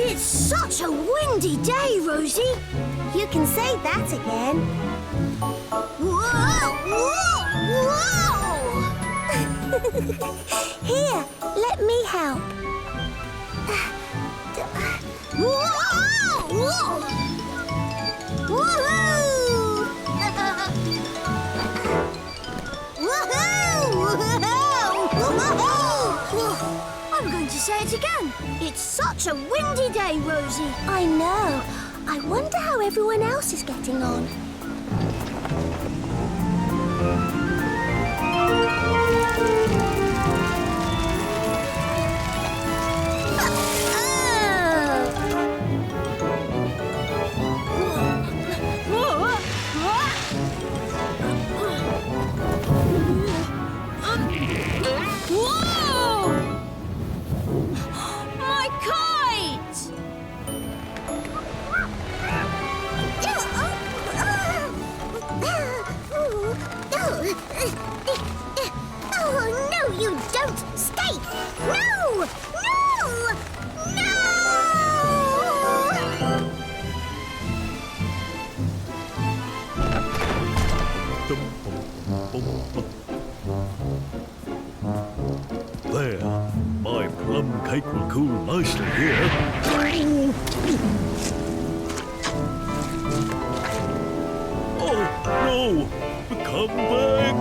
It's such a windy day, Rosie. You can say that again. Whoa! Whoa! Whoa! Here, let me help. Whoa! Whoa! Woohoo! Woohoo! I'm going to say it again. It's such a windy day, Rosie. I know. I wonder how everyone else is getting on. Oh, no, you don't! Stay! No! No! No! There. My plum cake will cool nicely here. Oh, no! Come back!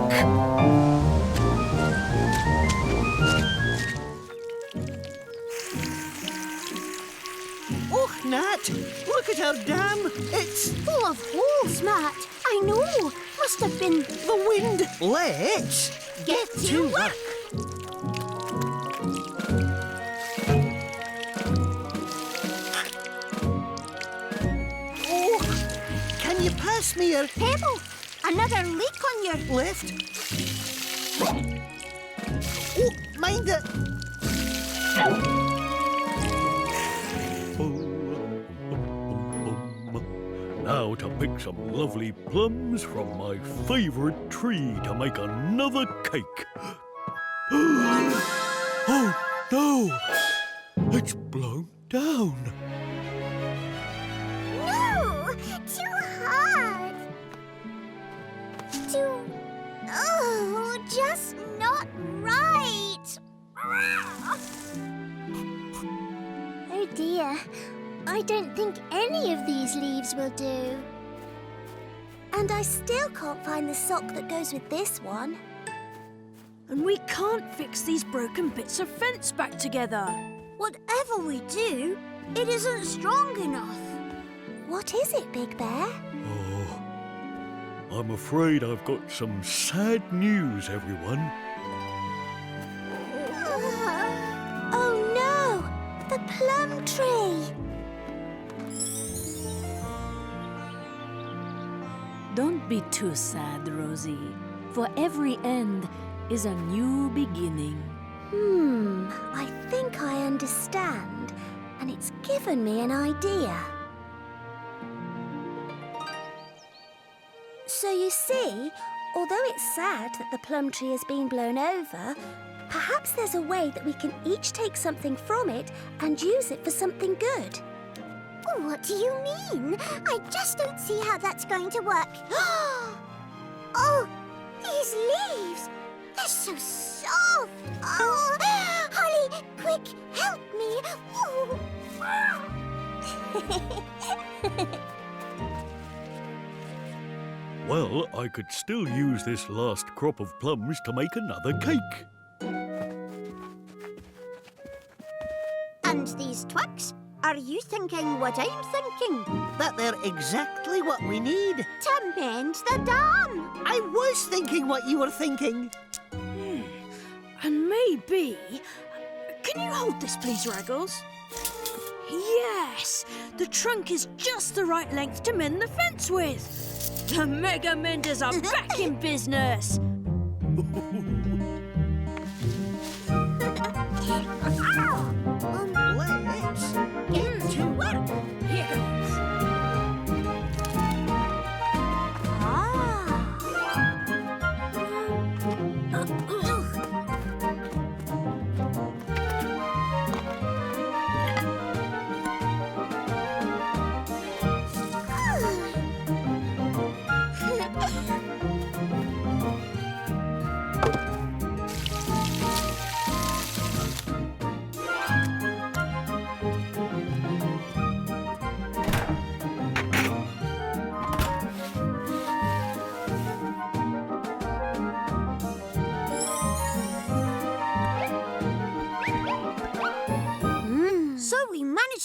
Oh, Nat! Look at our dam! It's Full of holes, Matt. I know. Must have been the wind. Let's get to work. Oh, can you pass me your Pebble, another leak on your left? Oh, mind it! Now to pick some lovely plums from my favourite tree to make another cake. Oh, no! It's blown down. No! Too hard! Just not right! Oh dear. I don't think any of these leaves will do. And I still can't find the sock that goes with this one. And we can't fix these broken bits of fence back together. Whatever we do, it isn't strong enough. What is it, Big Bear? Oh, I'm afraid I've got some sad news, everyone. Oh no! The plum tree! Don't be too sad, Rosie. For every end is a new beginning. I think I understand, and it's given me an idea. So you see, although it's sad that the plum tree has been blown over, perhaps there's a way that we can each take something from it and use it for something good. What do you mean? I just don't see how that's going to work. Oh, these leaves! They're so soft! Oh, Holly, quick, help me! Well, I could still use this last crop of plums to make another cake. And these twigs? Are you thinking what I'm thinking? That they're exactly what we need. To mend the dam! I was thinking what you were thinking. And maybe... Can you hold this, please, Raggles? Yes! The trunk is just the right length to mend the fence with. The Mega Menders are back in business.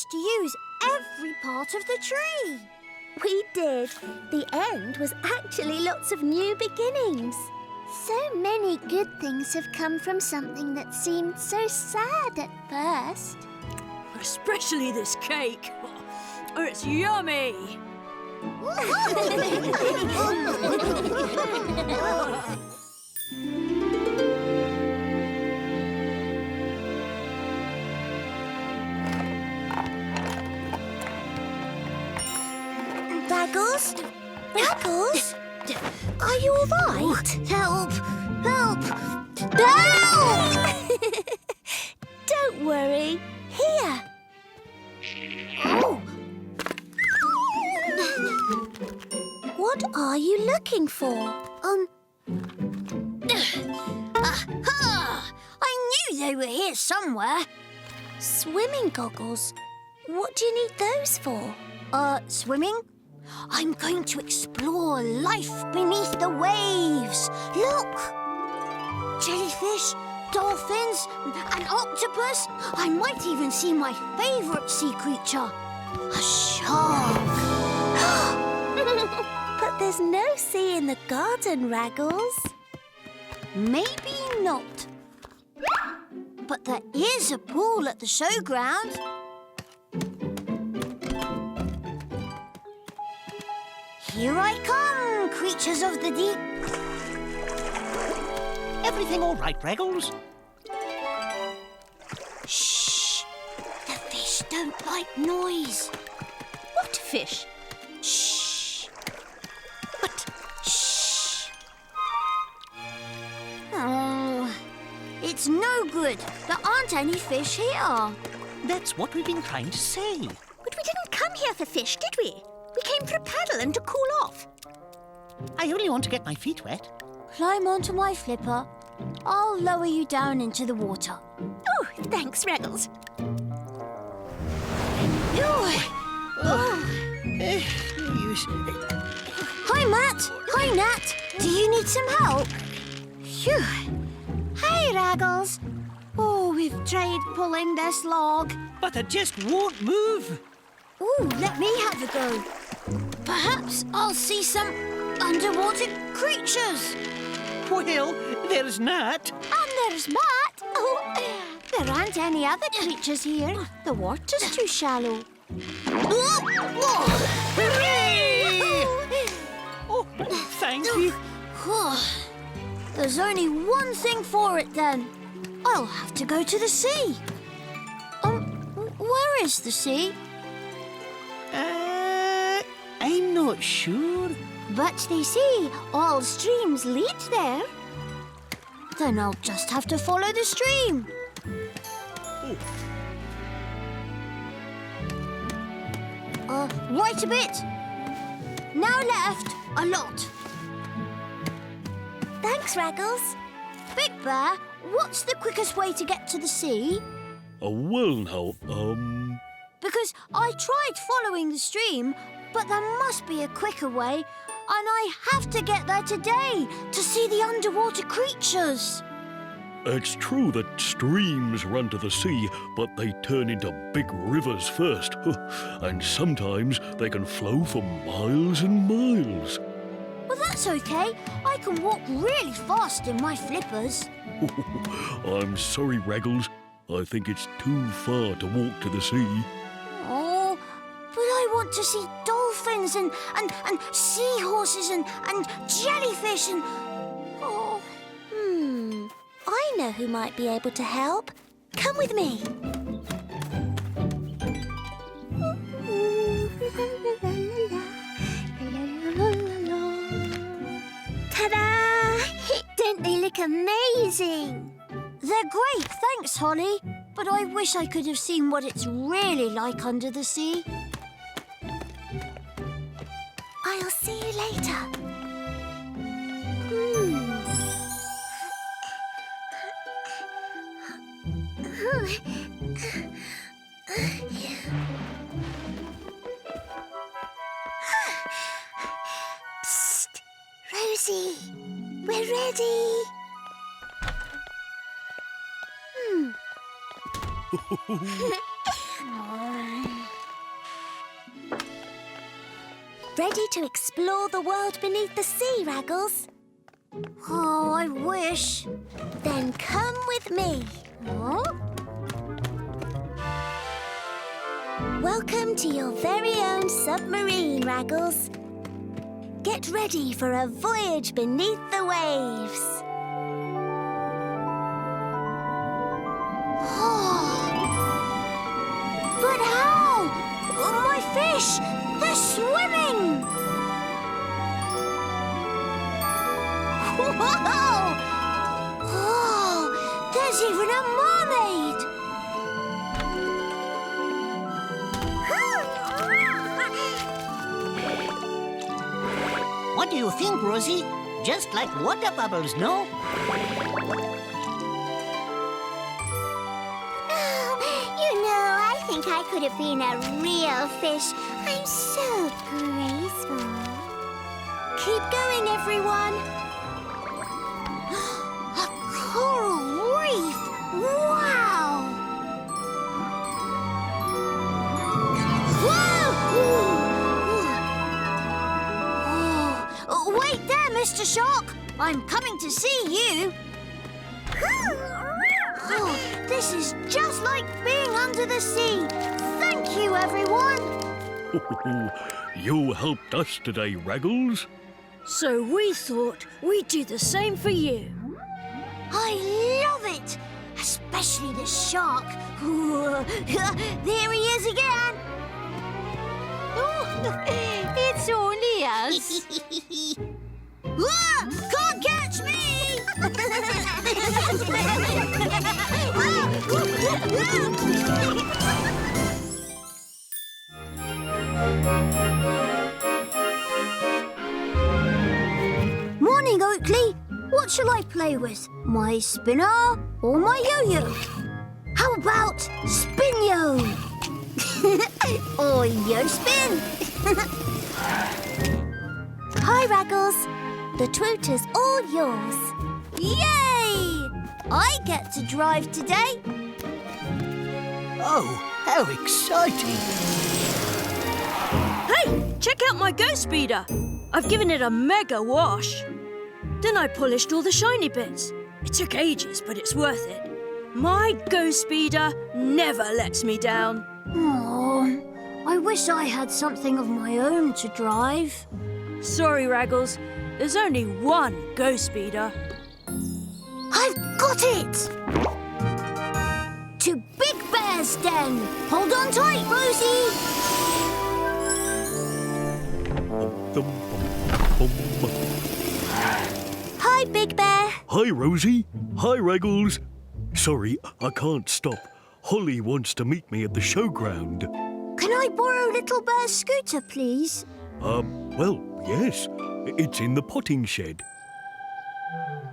managed to use every part of the tree. We did. The end was actually lots of new beginnings. So many good things have come from something that seemed so sad at first. Especially this cake. It's yummy. Raggles? Raggles? Are you all right? Help! Help! Help! Don't worry. Here. Oh! What are you looking for? Aha! I knew they were here somewhere. Swimming goggles. What do you need those for? Swimming? I'm going to explore life beneath the waves. Look! Jellyfish, dolphins, an octopus. I might even see my favourite sea creature, a shark. But there's no sea in the garden, Raggles. Maybe not. But there is a pool at the showground. Here I come, creatures of the deep. Everything all right, Raggles? Shh! The fish don't like noise. What fish? Shh! What? Shh! Oh, it's no good. There aren't any fish here. That's what we've been trying to say. But we didn't come here for fish, did we? We came for a paddle and to cool off. I only want to get my feet wet. Climb onto my flipper. I'll lower you down into the water. Oh, thanks, Raggles. Hi, Matt. Hi, Nat. Do you need some help? Phew. Hey, Raggles. Oh, we've tried pulling this log. But it just won't move. Ooh, let me have a go. Perhaps I'll see some underwater creatures. Well, there's Nat. And there's Matt. Oh, there aren't any other creatures here. The water's too shallow. Hooray! Oh, thank you. There's only one thing for it, then. I'll have to go to the sea. Where is the sea? I'm not sure. But they say all streams lead there. Then I'll just have to follow the stream. Right a bit. Now left, a lot. Thanks, Raggles. Big Bear, what's the quickest way to get to the sea? Well now, Because I tried following the stream, but there must be a quicker way, and I have to get there today to see the underwater creatures. it's true that streams run to the sea, but they turn into big rivers first. And sometimes they can flow for miles and miles. Well, that's okay. I can walk really fast in my flippers. I'm sorry, Raggles. I think it's too far to walk to the sea. Oh, but I want to see dolphins and seahorses and jellyfish and... Oh, I know who might be able to help. Come with me. Ta-da! Don't they look amazing? they're great, thanks, Holly. But I wish I could have seen what it's really like under the sea. I'll see you later. Psst! Rosie, we're ready. Ready to explore the world beneath the sea, Raggles? Oh, I wish. Then come with me. Huh? Welcome to your very own submarine, Raggles. Get ready for a voyage beneath the waves. But how? My fish! They're swimming! Whoa! Oh, there's even a mermaid! What do you think, Rosie? Just like water bubbles, no? I think I could have been a real fish. I'm so graceful. Keep going, everyone. A coral reef! Wow! Whoa! Oh, wait there, Mr. Shark. I'm coming to see you. Oh, this is just like being under the sea. Thank you, everyone. You helped us today, Raggles. So we thought we'd do the same for you. I love it, especially the shark. There he is again. It's only us. Can't catch me! Morning, Oakley. What shall I play with? My spinner or my yo-yo? How about spin-yo? Or yo-spin? Hi, Raggles. The twooter's all yours. Yay! I get to drive today. Oh, how exciting! Hey, check out my ghost speeder. I've given it a mega wash. Then I polished all the shiny bits. It took ages, but it's worth it. My ghost speeder never lets me down. Oh, I wish I had something of my own to drive. Sorry, Raggles. There's only one ghost speeder. I've got it! To Big Bear's den. Hold on tight, Rosie. Hi, Big Bear. Hi, Rosie. Hi, Raggles. Sorry, I can't stop. Holly wants to meet me at the showground. Can I borrow Little Bear's scooter, please? Well, yes. It's in the potting shed.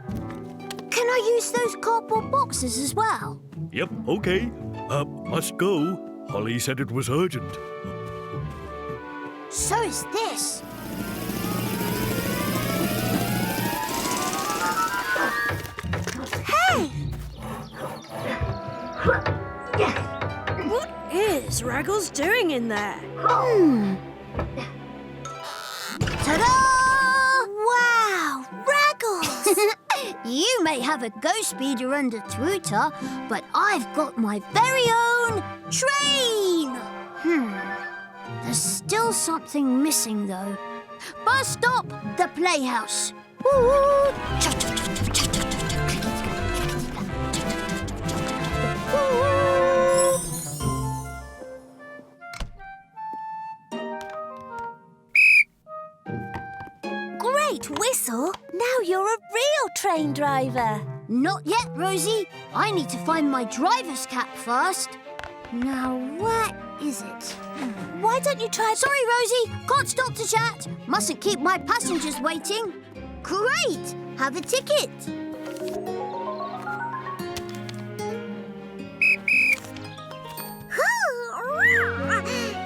Can I use those cardboard boxes as well? Yep, okay. Must go. Holly said it was urgent. So is this. Hey! What is Raggles doing in there? Ta-da! Wow, Raggles! You may have a ghost speeder and a twooter, but I've got my very own train! There's still something missing, though. Bus stop, the Playhouse. Woo! Great whistle. Now you're a real train driver. Not yet, Rosie. I need to find my driver's cap first. Now, where is it? Why don't you try... Sorry, Rosie. Can't stop to chat. Mustn't keep my passengers waiting. Great. Have a ticket.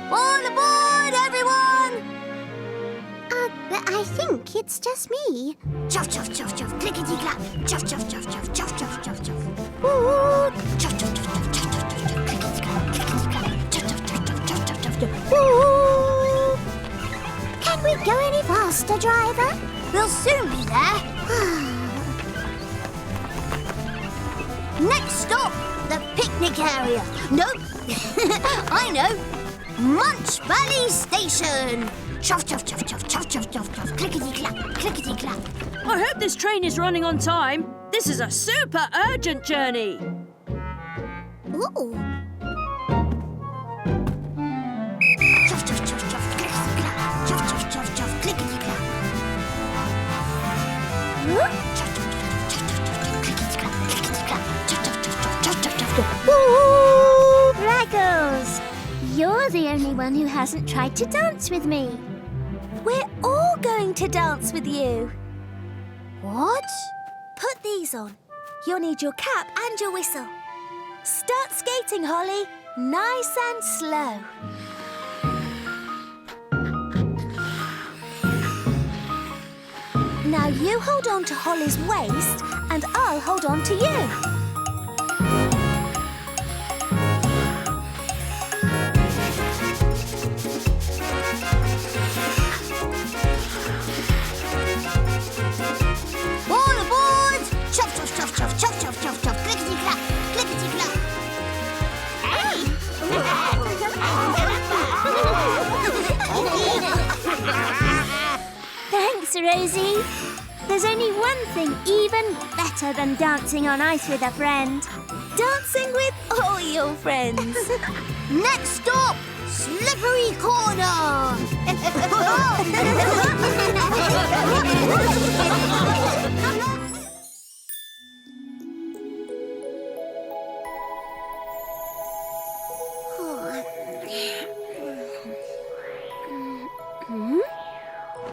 All aboard, everyone! But I think it's just me. Chuff, chuff, chuff, chuff, clickety-clap. Chuff, chuff, chuff, chuff, chuff, chuff, chuff, chuff. Woo! Chuff, chuff, chuff, chuff, chuff, chuff, chuff, clickety-clap, clickety-clap. Chuff, chuff, chuff, chuff, chuff, chuff, chuff, chuff. Woo! Can we Mr. Driver. We'll soon be there. Next stop, the picnic area. Nope. I know. Munch Valley Station. Chuff, chuff, chuff, chuff, chuff, chuff, chuff, chuff. Clickety-clack, clickety-clack. I hope this train is running on time. This is a super urgent journey. Ooh. Chuff, chuff, chuff, chuff, clickety-clack. Chuff, chuff, chuff, chuff, clickety-clack. Chuff, chuff, chuff, chuff, chuff, chuff, clickety-clack, clickety-clack. Chuff, chuff, chuff, chuff, chuff, chuff, chuff. Woo! Raggles, you're the only one who hasn't tried to dance with me. We're all going to dance with you. What? Put these on. You'll need your cap and your whistle. Start skating, Holly. Nice and slow. Now you hold on to Holly's waist and I'll hold on to you. All aboard! Chuff, chuff, chuff, chuff, chuff, chuff, chuff, chuff, clickety-clack, clickety-clack. Thanks, Rosie. There's only one thing even better than dancing on ice with a friend. Dancing with all your friends. Next stop, Slippery Corner.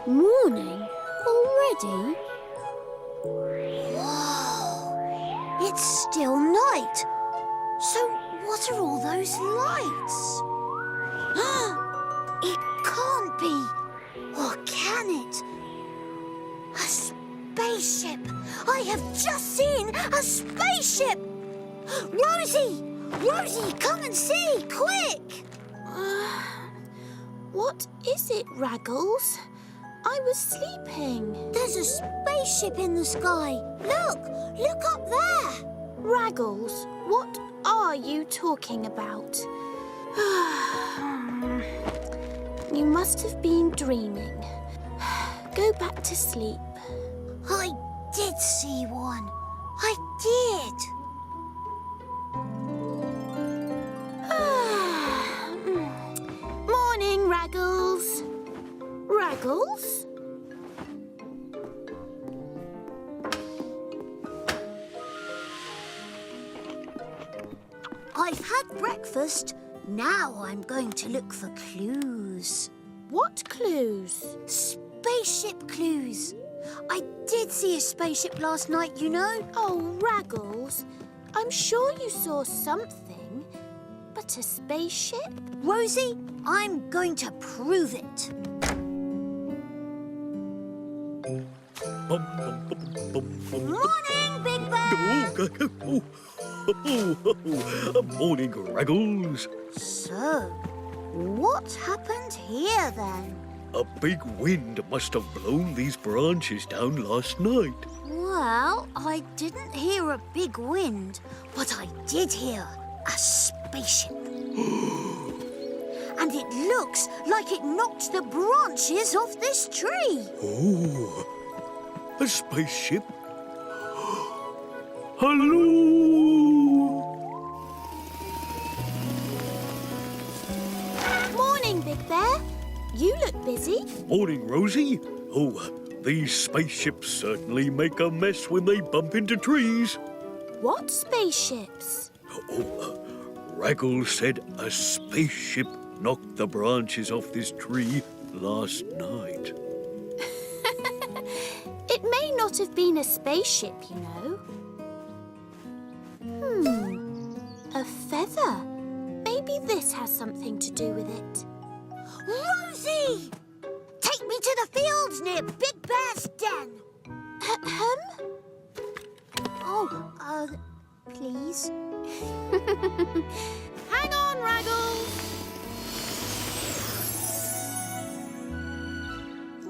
Morning already? Whoa! It's still night. So what are all those lights? It can't be. Or can it? A spaceship! I have just seen a spaceship! Rosie! Rosie, come and see, quick! What is it, Raggles? I was sleeping. There's a spaceship in the sky. Look up there. Raggles, what are you talking about? You must have been dreaming. Go back to sleep. I did see one. I did. Morning, Raggles. Raggles? I've had breakfast. Now I'm going to look for clues. What clues? Spaceship clues. I did see a spaceship last night, you know. Oh, Raggles, I'm sure you saw something. But a spaceship? Rosie, I'm going to prove it. Morning, Big Bear. Morning, Raggles. So, what happened here then? A big wind must have blown these branches down last night. Well, I didn't hear a big wind, but I did hear a spaceship. And it looks like it knocked the branches off this tree. Oh, a spaceship? Hello? Morning, Big Bear. You look busy. Morning, Rosie. Oh, these spaceships certainly make a mess when they bump into trees. What spaceships? Oh, Raggles said a spaceship knocked the branches off this tree last night. It may not have been a spaceship, you know. A feather. Maybe this has something to do with it. Rosie! Take me to the fields near Big Bear's den. Oh, please. Hang on, Raggles.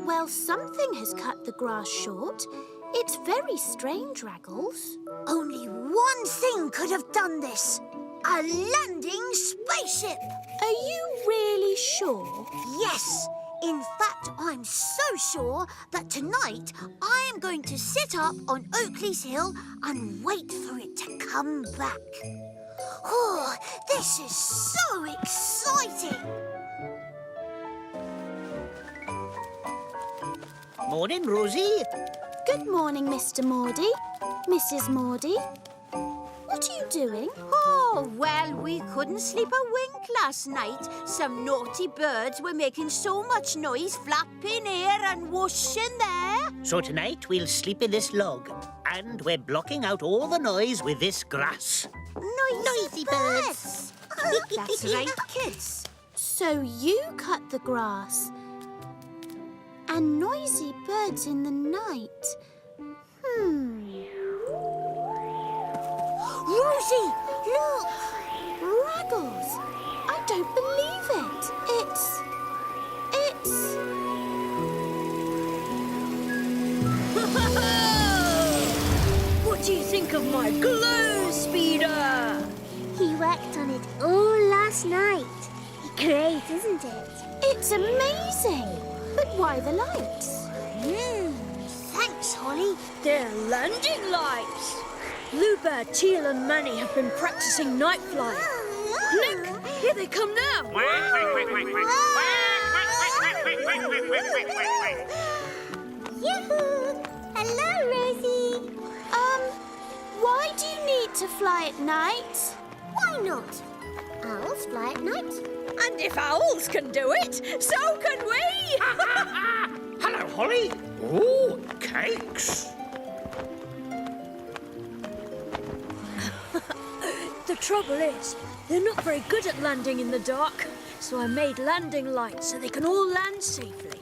Well, something has cut the grass short. It's very strange, Raggles. Only one thing could have done this. A landing spaceship. Are you really sure? Yes. In fact, I'm so sure that tonight I am going to sit up on Oakley's hill and wait for it to come back. Oh, this is so exciting! Morning, Rosie. Good morning, Mr. Mordy. Mrs. Mordy. What are you doing? Oh, well, we couldn't sleep a wink last night. Some naughty birds were making so much noise, flapping here and whooshing there. So tonight we'll sleep in this log. And we're blocking out all the noise with this grass. Noisy birds. That's right, kids. So you cut the grass. And noisy birds in the night. Rosie, look! Raggles! I don't believe it. What do you think of my glow speeder? He worked on it all last night. Great, isn't it? It's amazing. But why the lights? Thanks, Holly. They're landing lights. Bluebird, Teal and Manny have been practicing night flying. Look, here they come now. Yoo-hoo! Hello, Rosie. Why do you need to fly at night? Why not? Owls fly at night. And if owls can do it, so can we. Hello, Holly. Ooh, cakes. The trouble is, they're not very good at landing in the dark, so I made landing lights so they can all land safely.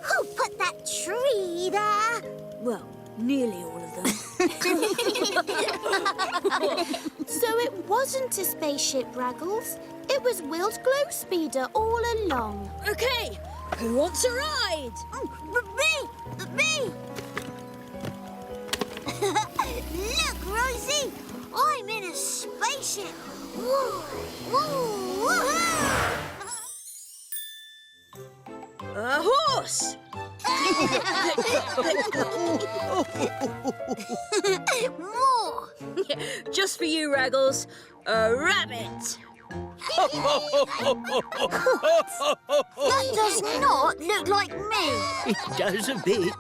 Who put that tree there? Well, nearly all of them. So it wasn't a spaceship, Raggles. It was Will's glow speeder all along. Okay, who wants a ride? Me! Look, Rosie! I'm in a spaceship! Woo! Woo! Woohoo! A horse! More! Just for you, Raggles, a rabbit. That does not look like me! It does a bit.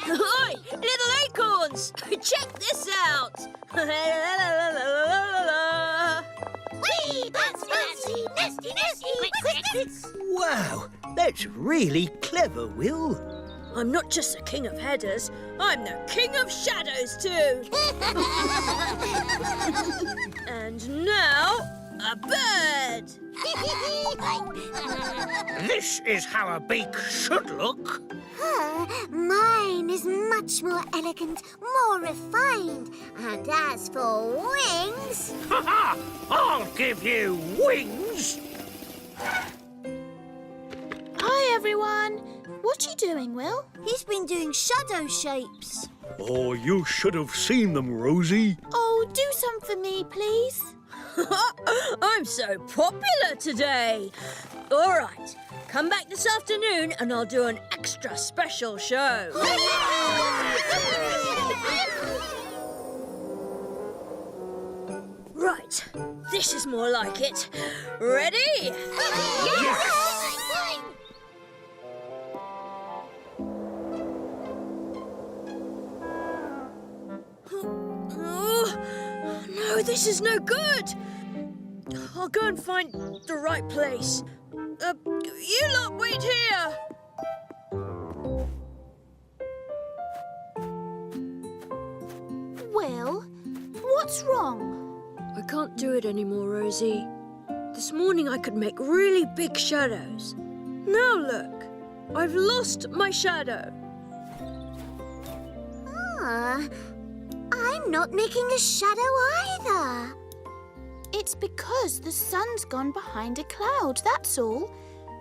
Hi, little acorns! Check this out! Whee! That's nasty! Nasty! Wow, that's really clever, Will. I'm not just the king of headers, I'm the king of shadows too! And now, a bird! This is how a beak should look. Mine is much more elegant, more refined. And as for wings... Ha-ha! I'll give you wings. Hi, everyone. What are you doing, Will? He's been doing shadow shapes. Oh, you should have seen them, Rosie. Oh, do some for me, please. I'm so popular today! All right, come back this afternoon and I'll do an extra special show. Right, this is more like it. Ready? Oh, no, this is no good. I'll go and find the right place. You lot wait here. Will, what's wrong? I can't do it anymore, Rosie. This morning I could make really big shadows. Now look, I've lost my shadow. I'm not making a shadow either. It's because the sun's gone behind a cloud, that's all.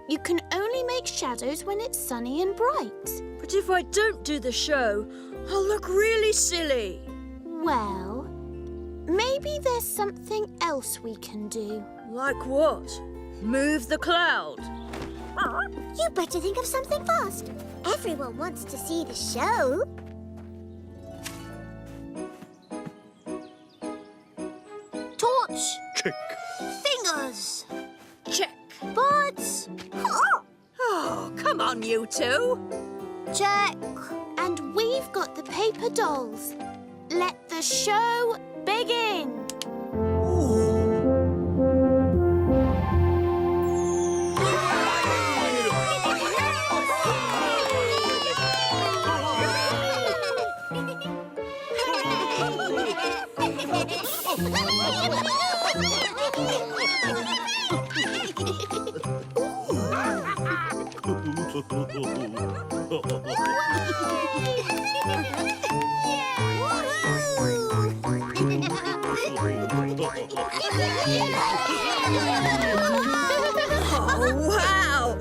You can only make shadows when it's sunny and bright. But if I don't do the show, I'll look really silly. Well, maybe there's something else we can do. Like what? Move the cloud. You better think of something fast. Everyone wants to see the show. Torch. Check. Fingers. Check. Birds. Oh, come on, you two. Check. And we've got the paper dolls. Let the show begin. Oh, wow!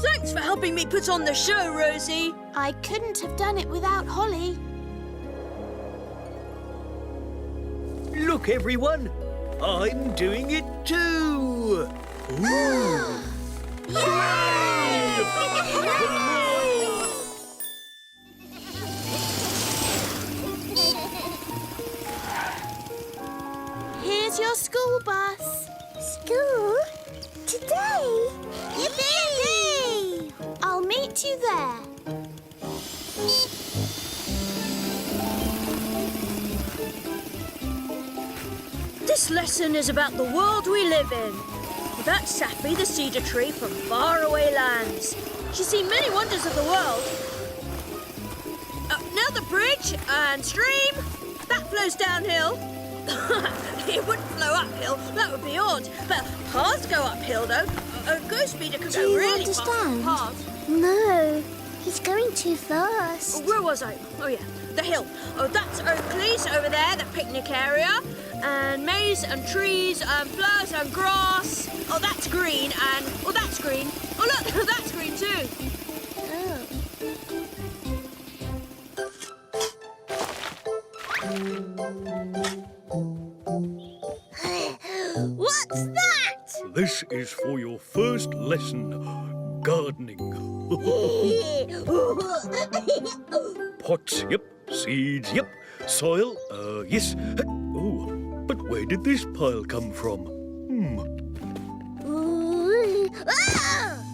Thanks for helping me put on the show, Rosie. I couldn't have done it without Holly. Look, everyone, I'm doing it too. Here's your school bus. School? Today? Yippee! I'll meet you there. This lesson is about the world we live in. Without Sappy, the cedar tree from faraway lands. She's seen many wonders of the world. Now the bridge and stream. That flows downhill. It wouldn't flow uphill. That would be odd. But paths go uphill, though. A ghost speeder could Do go you really understand? fast. Paths. No, he's going too fast. Where was I? Oh, yeah, the hill. Oh, that's Oakley's over there, the picnic area. And maize and trees and flowers and grass. Oh, that's green and... Oh, that's green. Oh, look, that's green too. What's that? This is for your first lesson, gardening. Pots, yep. Seeds, yep. Soil, yes. Oh, but where did this pile come from?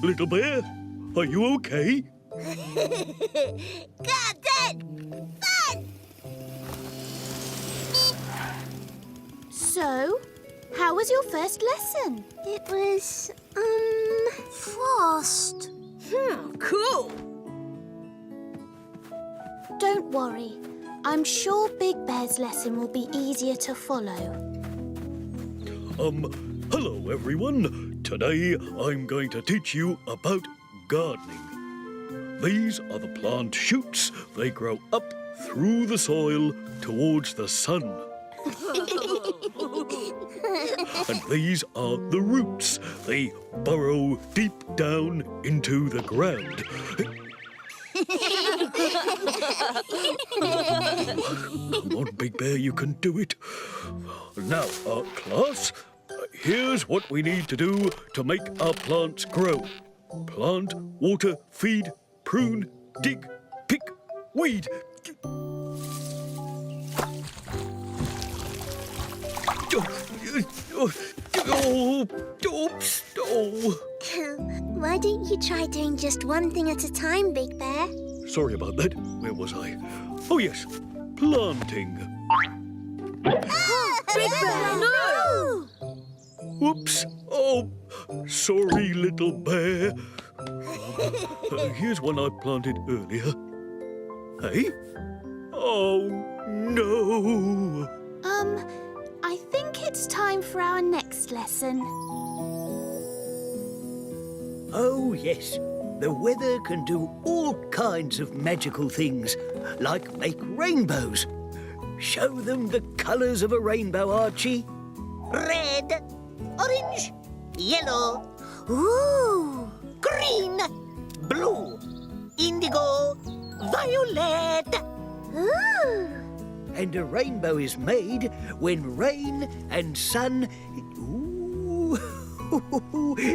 Little bear, are you okay? Captain! Fun! So, how was your first lesson? It was, fast. Cool. Don't worry. I'm sure Big Bear's lesson will be easier to follow. Hello everyone. Today I'm going to teach you about gardening. These are the plant shoots. They grow up through the soil towards the sun. And these are the roots. They burrow deep down into the ground. Come on, Big Bear, you can do it. Now, class, here's what we need to do to make our plants grow. Plant, water, feed, prune, dig, pick, weed. Oops. Why don't you try doing just one thing at a time, Big Bear? Sorry about that. Where was I? Oh, yes. Planting. Big Bear, no! Whoops. Oh, sorry, little bear. Here's one I planted earlier. Hey? Oh, no. I think it's time for our next lesson. Oh, yes. The weather can do all kinds of magical things, like make rainbows. Show them the colours of a rainbow, Archie. Red, orange, yellow, Ooh! green, blue, indigo, violet. Ooh! And a rainbow is made when rain and sun... Ooh,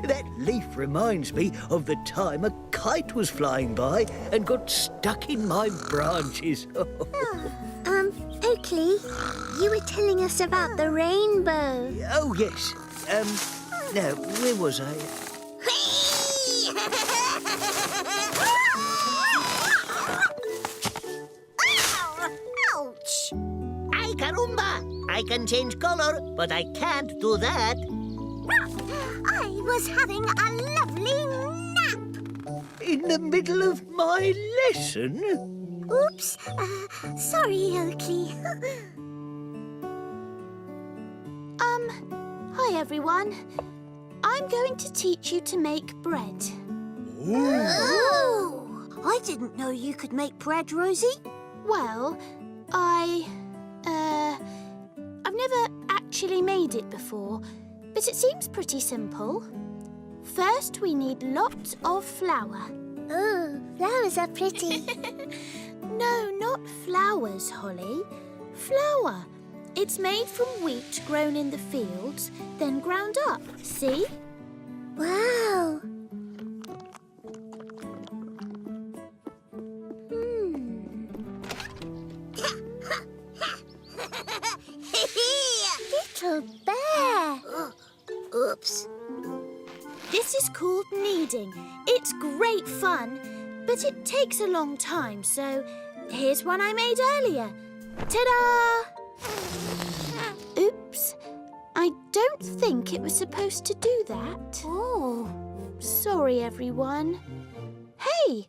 that leaf reminds me of the time a kite was flying by and got stuck in my branches. Oakley, you were telling us about the rainbow. Oh, yes. Now, where was I? Ouch! Ay, caramba! I can change colour, but I can't do that. I was having a lovely nap. In the middle of my lesson? Oops. Sorry, Oakley. Hi everyone. I'm going to teach you to make bread. Oh! I didn't know you could make bread, Rosie. Well, I've never actually made it before, but it seems pretty simple. First, we need lots of flour. Oh, flowers are pretty. No, not flowers, Holly. Flour. It's made from wheat grown in the fields, then ground up. See? Wow. Little bear. Oops. This is called kneading. It's great fun, but it takes a long time, so here's one I made earlier. Ta-da! Oops. I don't think it was supposed to do that. Oh. Sorry, everyone. Hey,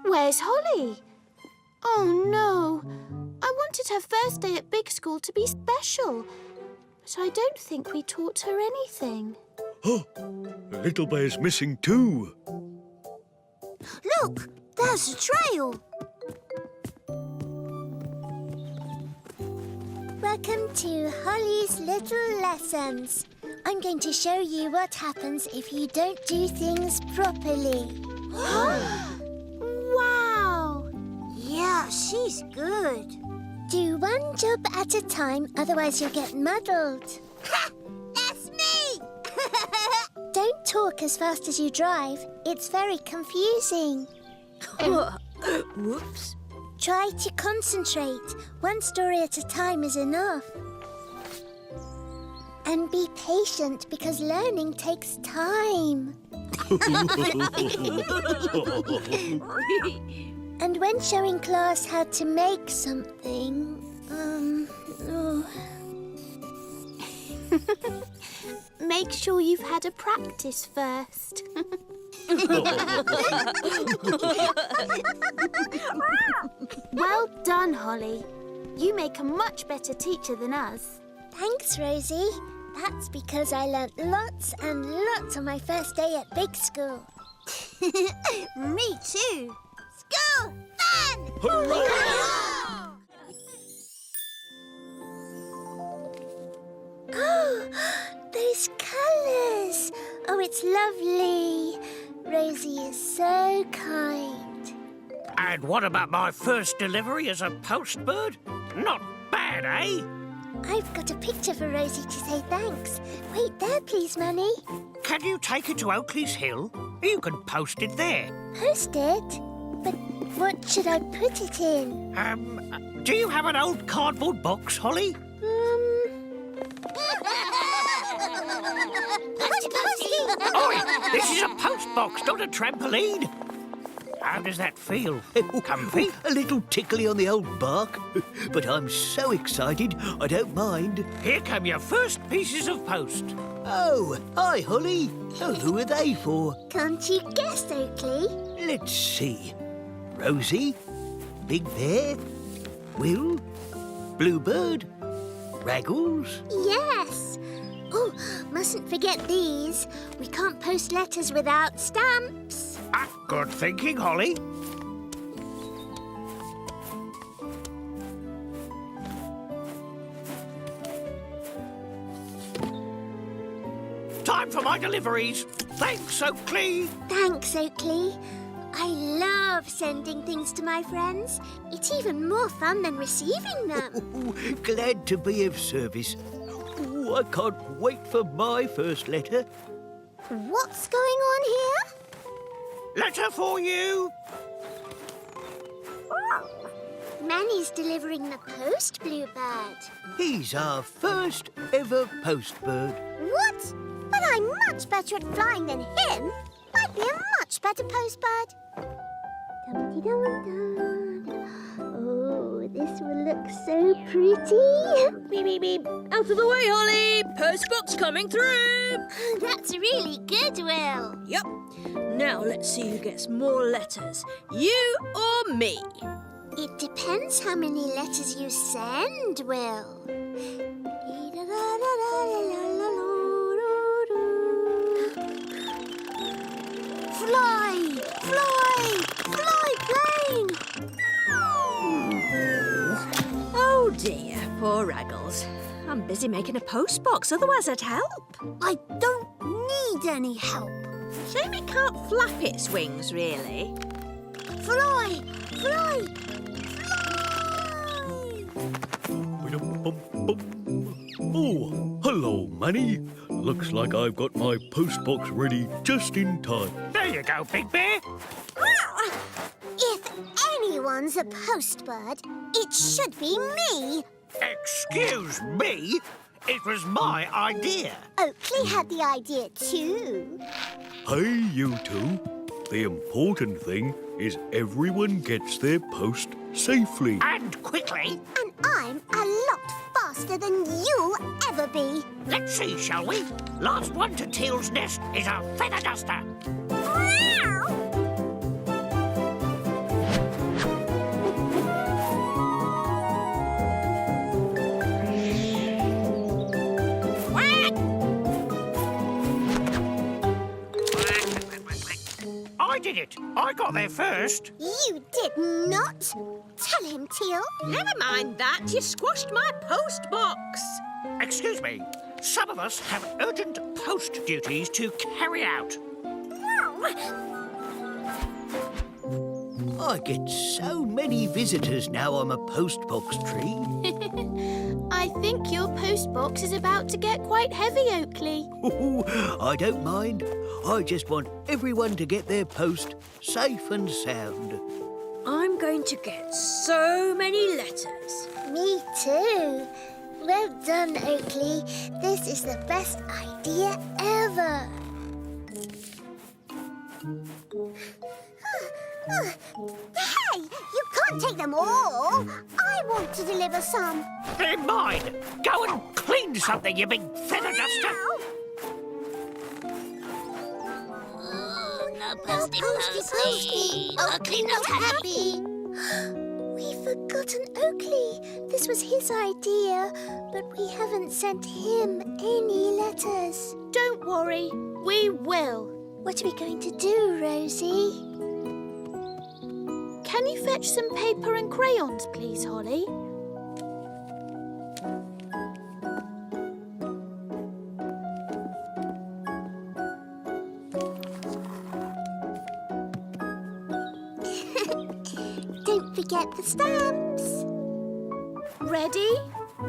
where's Holly? Oh, no. I wanted her first day at big school to be special, but I don't think we taught her anything. Oh, the little bear's missing too. Look, there's a trail. Welcome to Holly's Little Lessons. I'm going to show you what happens if you don't do things properly. Wow! Yeah, she's good. Do one job at a time, otherwise you'll get muddled. Ha! That's me! Don't talk as fast as you drive. It's very confusing. Whoops. Try to concentrate. One story at a time is enough. And be patient because learning takes time. And when showing class how to make something, make sure you've had a practice first. Well done, Holly. You make a much better teacher than us. Thanks, Rosie. That's because I learnt lots and lots on my first day at big school. Me too. School fun! Oh, those colours! Oh, it's lovely. Rosie is so kind. And what about my first delivery as a postbird? Not bad, eh? I've got a picture for Rosie to say thanks. Wait there, please, Manny. Can you take it to Oakley's Hill? You can post it there. Post it? But what should I put it in? Do you have an old cardboard box, Holly? Oi, this is a post box, not a trampoline. How does that feel? Comfy? A little tickly on the old bark, but I'm so excited I don't mind. Here come your first pieces of post. Oh, hi, Holly. Oh, who are they for? Can't you guess, Oakley? Let's see. Rosie, Big Bear, Will, Bluebird, Raggles. Yes. Oh, mustn't forget these. We can't post letters without stamps. Ah, good thinking, Holly. time for my deliveries. Thanks, Oakley. Thanks, Oakley. I love sending things to my friends. It's even more fun than receiving them. Glad to be of service. Ooh, I can't wait for my first letter. What's going on here? Letter for you. Manny's delivering the post, Bluebird. He's our first ever postbird. What? But I'm much better at flying than him. I'd be a much better postbird. Dum-de-dum-dum. Oh, this will look so pretty. Beep, beep, beep. Out of the way, Holly. Postbox coming through. That's really good, Will. Yep. Now let's see who gets more letters. You or me? It depends how many letters you send, Will. Fly! Fly! Fly, plane! Oh dear, poor Raggles. I'm busy making a postbox, otherwise I'd help. I don't need any help. Shame it can't flap its wings, really. Fly! Fly! Fly! Oh, hello, Manny. Looks like I've got my postbox ready just in time. There you go, Big Bear. If anyone's a postbird, it should be me. Excuse me. It was my idea. Oakley had the idea too. Hey, you two. The important thing is everyone gets their post safely. And quickly. And I'm a lot faster than you'll ever be. Let's see, shall we? Last one to Teal's nest is a feather duster. I did it. I got there first. You did not. Tell him, Teal. Never mind that. You squashed my postbox. Excuse me. Some of us have urgent post duties to carry out. I get so many visitors now I'm a postbox tree. I think your postbox is about to get quite heavy, Oakley. I don't mind. I just want everyone to get their post safe and sound. I'm going to get so many letters. Me too. Well done, Oakley. This is the best idea ever. Hey, you can't take them all. I want to deliver some. They're mine. Go and clean something, you big feather duster. No posty. Oakley not happy. We've forgotten Oakley. This was his idea, but we haven't sent him any letters. Don't worry, we will. What are we going to do, Rosie? Can you fetch some paper and crayons, please, Holly? Don't forget the stamps. Ready?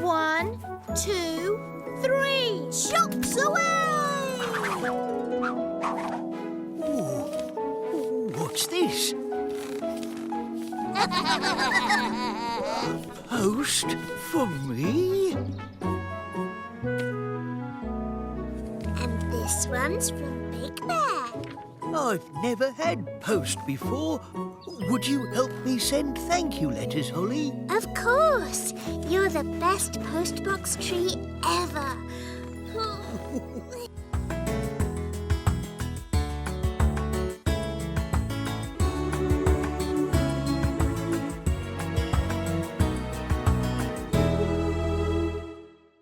1, 2, 3. Chocks away! Ooh, what's this? Post for me? And this one's from Big Bear. I've never had post before. Would you help me send thank you letters, Holly? Of course. You're the best postbox tree ever.